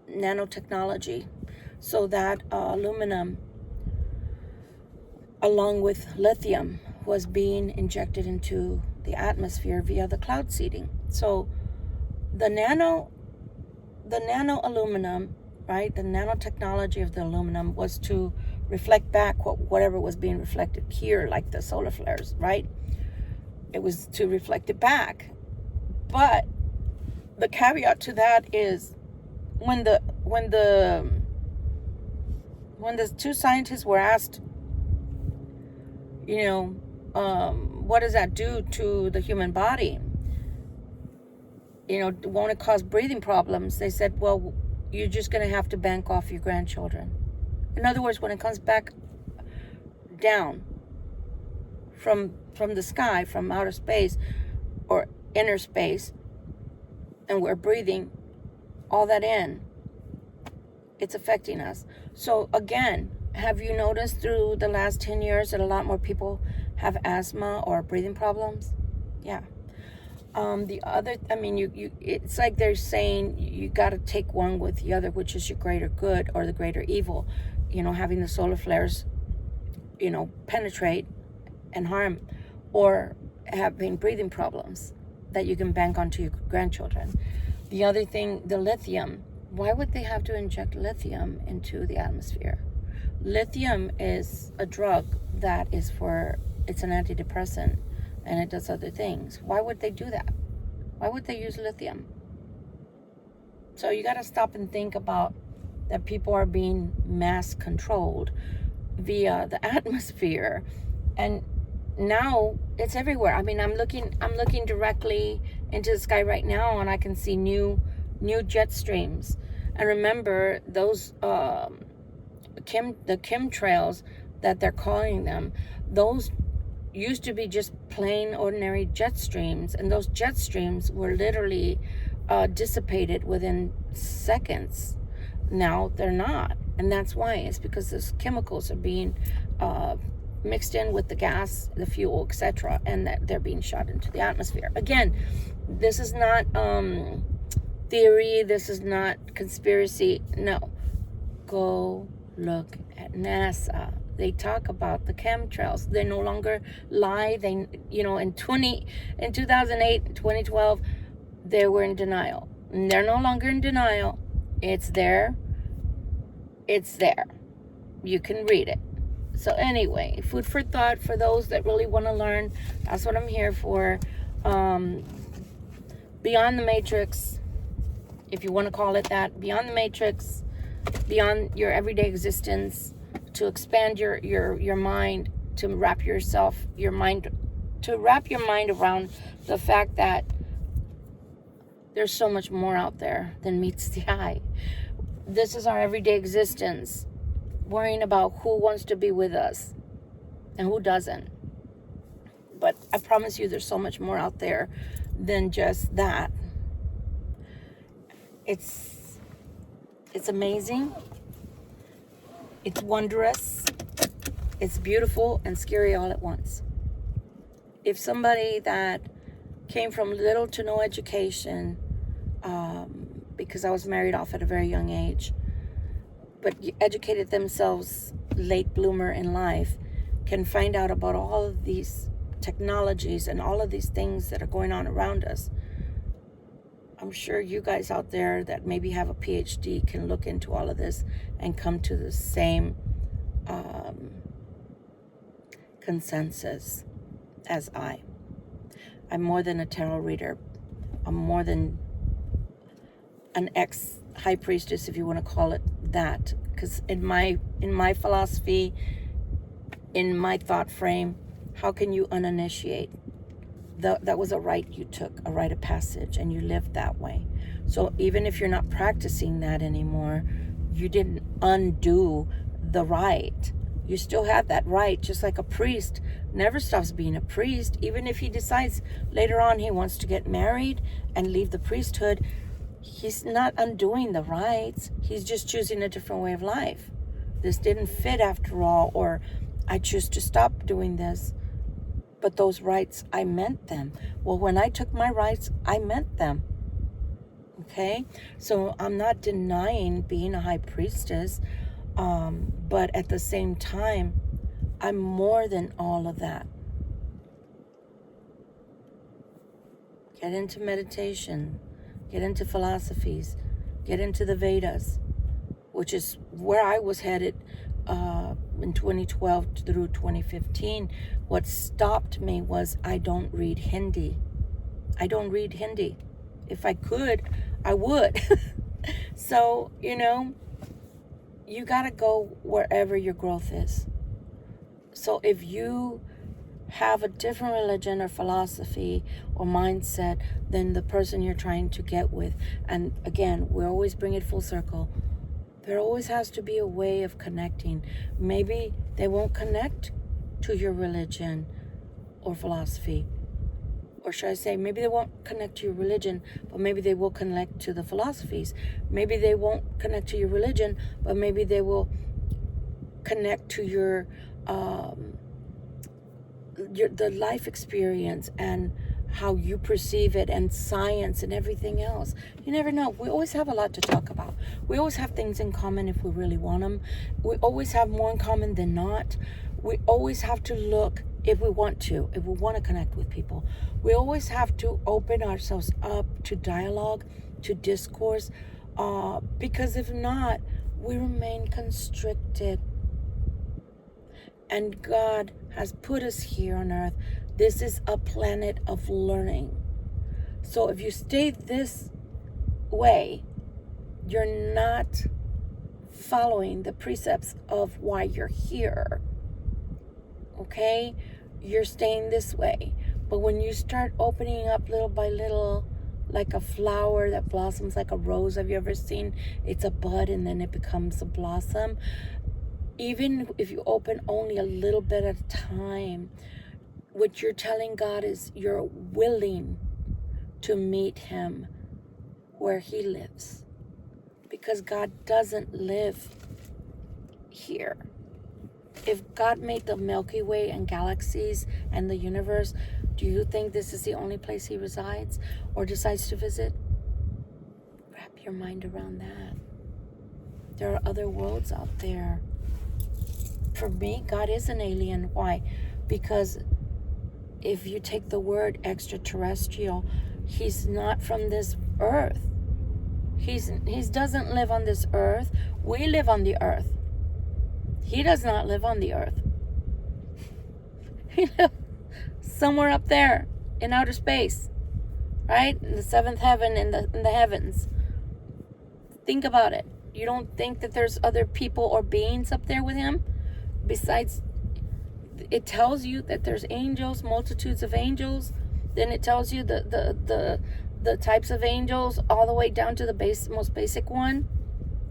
[SPEAKER 1] nanotechnology, so that aluminum, along with lithium, was being injected into the atmosphere via the cloud seeding. So the nano aluminum, right, the nanotechnology of the aluminum was to reflect back whatever was being reflected here, like the solar flares, right? It was to reflect it back. But the caveat to that is when the two scientists were asked, what does that do to the human body? Won't it cause breathing problems? They said, well, you're just going to have to bank off your grandchildren. In other words, when it comes back down from the sky, from outer space or inner space, and we're breathing all that in, it's affecting us. So again, have you noticed through the last 10 years that a lot more people have asthma or breathing problems? Yeah. The other, it's like they're saying you got to take one with the other, which is your greater good or the greater evil. Having the solar flares, penetrate and harm, or having breathing problems that you can bank onto your grandchildren. The other thing, the lithium. Why would they have to inject lithium into the atmosphere? Lithium is a drug that it's an antidepressant, and it does other things. Why would they do that? Why would they use lithium? So you got to stop and think about that people are being mass controlled via the atmosphere, and now it's everywhere. I'm looking directly into the sky right now, and I can see new jet streams. And remember those the chemtrails that they're calling them, those used to be just plain ordinary jet streams, and those jet streams were literally dissipated within seconds. Now they're not, and that's why. It's because those chemicals are being mixed in with the gas, the fuel, etc., and that they're being shot into the atmosphere. Again, this is not theory, this is not conspiracy. No, go look at NASA. They talk about the chemtrails. They no longer lie. They, in 2008, 2012, they were in denial. And they're no longer in denial. It's there. It's there. You can read it. So anyway, food for thought for those that really want to learn. That's what I'm here for. Beyond the Matrix, if you want to call it that. Beyond the Matrix, beyond your everyday existence, to expand your mind, to wrap your mind around the fact that there's so much more out there than meets the eye. This is our everyday existence, worrying about who wants to be with us and who doesn't. But I promise you there's so much more out there than just that. It's amazing. It's wondrous, it's beautiful, and scary all at once. If somebody that came from little to no education, because I was married off at a very young age, but educated themselves late bloomer in life, can find out about all of these technologies and all of these things that are going on around us, I'm sure you guys out there that maybe have a PhD can look into all of this and come to the same consensus as I. I'm more than a tarot reader. I'm more than an ex-high priestess, if you want to call it that. Because in my philosophy, in my thought frame, how can you uninitiate? That was a rite you took, a rite of passage, and you lived that way. So even if you're not practicing that anymore, you didn't undo the rite. You still have that right, just like a priest never stops being a priest. Even if he decides later on he wants to get married and leave the priesthood, he's not undoing the rites. He's just choosing a different way of life. This didn't fit after all, or I choose to stop doing this. But those rites, I meant them. Well, when I took my rites, I meant them. Okay? So I'm not denying being a high priestess. But at the same time, I'm more than all of that. Get into meditation. Get into philosophies. Get into the Vedas, which is where I was headed in 2012 through 2015. What stopped me was I don't read Hindi. I don't read Hindi. If I could, I would. So, you got to go wherever your growth is. So if you have a different religion or philosophy or mindset than the person you're trying to get with, and again, we always bring it full circle, there always has to be a way of connecting. Maybe they won't connect to your religion or philosophy. Or should I say, maybe they won't connect to your religion, but maybe they will connect to the philosophies. Maybe they won't connect to your religion, but maybe they will connect to your the life experience and how you perceive it, and science and everything else. You never know. We always have a lot to talk about. We always have things in common if we really want them. We always have more in common than not. We always have to look if we want to connect with people. We always have to open ourselves up to dialogue, to discourse, because if not, we remain constricted. And God has put us here on earth. This is a planet of learning. So if you stay this way, you're not following the precepts of why you're here. Okay? You're staying this way. But when you start opening up little by little, like a flower that blossoms like a rose, have you ever seen? It's a bud and then it becomes a blossom. Even if you open only a little bit at a time, what you're telling God is you're willing to meet him where he lives. Because God doesn't live here. If God made the Milky Way and galaxies and the universe, do you think this is the only place he resides or decides to visit? Wrap your mind around that. There are other worlds out there. For me, God is an alien. Why? Because if you take the word extraterrestrial, he's not from this earth. He doesn't live on this earth. We live on the earth. He does not live on the earth. He lives somewhere up there in outer space, right? In the seventh heaven, in the heavens. Think about it. You don't think that there's other people or beings up there with him? Besides, it tells you that there's angels, multitudes of angels. Then it tells you the types of angels, all the way down to the most basic one.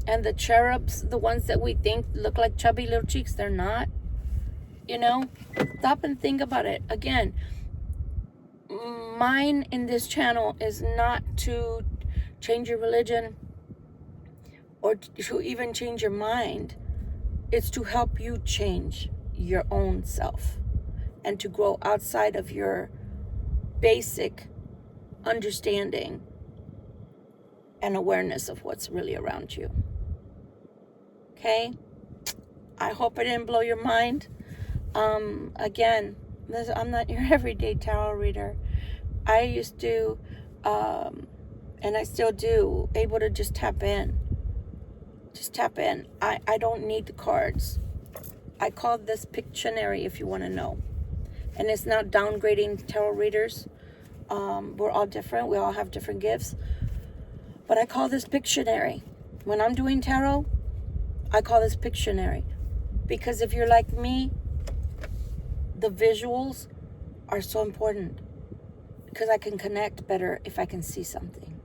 [SPEAKER 1] And the cherubs, the ones that we think look like chubby little cheeks, they're not. Stop and think about it. Again, mine in this channel is not to change your religion or to even change your mind. It's to help you change your own self and to grow outside of your basic understanding and awareness of what's really around you. Okay? I hope I didn't blow your mind. Again, I'm not your everyday tarot reader. I used to And I still do, able to just tap in. Just tap in. I don't need the cards. I call this Pictionary, if you want to know. And it's not downgrading tarot readers. We're all different. We all have different gifts. But I call this Pictionary. When I'm doing tarot, I call this Pictionary. Because if you're like me, the visuals are so important. Because I can connect better if I can see something.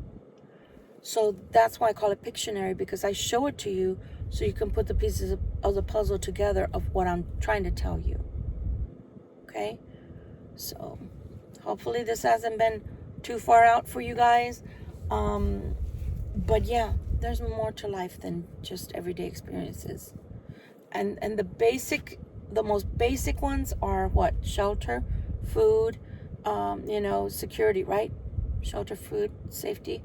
[SPEAKER 1] So that's why I call it Pictionary, because I show it to you so you can put the pieces of the puzzle together of what I'm trying to tell you. Okay? So hopefully this hasn't been too far out for you guys. But yeah, there's more to life than just everyday experiences. And the most basic ones are what? Shelter, food, security, right? Shelter, food, safety.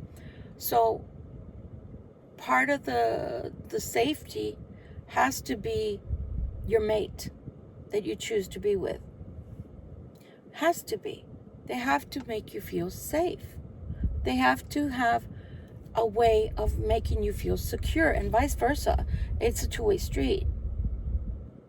[SPEAKER 1] So part of the safety has to be your mate that you choose to be with. Has to be. They have to make you feel safe. They have to have a way of making you feel secure, and vice versa. It's a two-way street.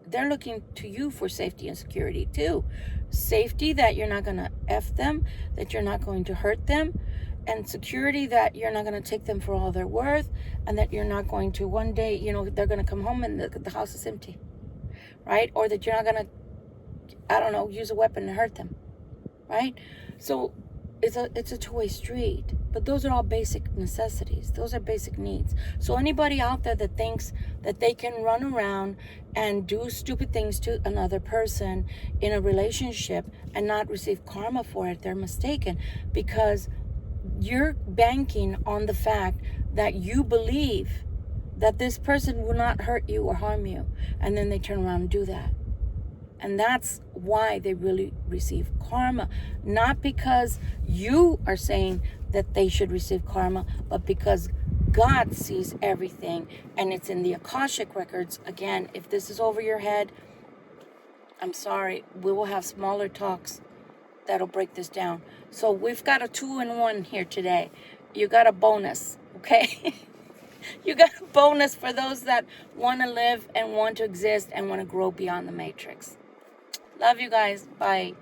[SPEAKER 1] They're looking to you for safety and security too. Safety that you're not going to F them, that you're not going to hurt them, and security that you're not going to take them for all they're worth, and that you're not going to one day, they're going to come home and the house is empty, right? Or that you're not going to, use a weapon to hurt them, right? So it's a two-way street. But those are all basic necessities. Those are basic needs. So anybody out there that thinks that they can run around and do stupid things to another person in a relationship and not receive karma for it, they're mistaken, because you're banking on the fact that you believe that this person will not hurt you or harm you, and then they turn around and do that. And that's why they really receive karma. Not because you are saying that they should receive karma, but because God sees everything. And it's in the Akashic records. Again, if this is over your head, I'm sorry. We will have smaller talks that'll break this down. So we've got a 2-in-1 here today. You got a bonus, okay? You got a bonus for those that want to live and want to exist and want to grow beyond the matrix. Love you guys. Bye.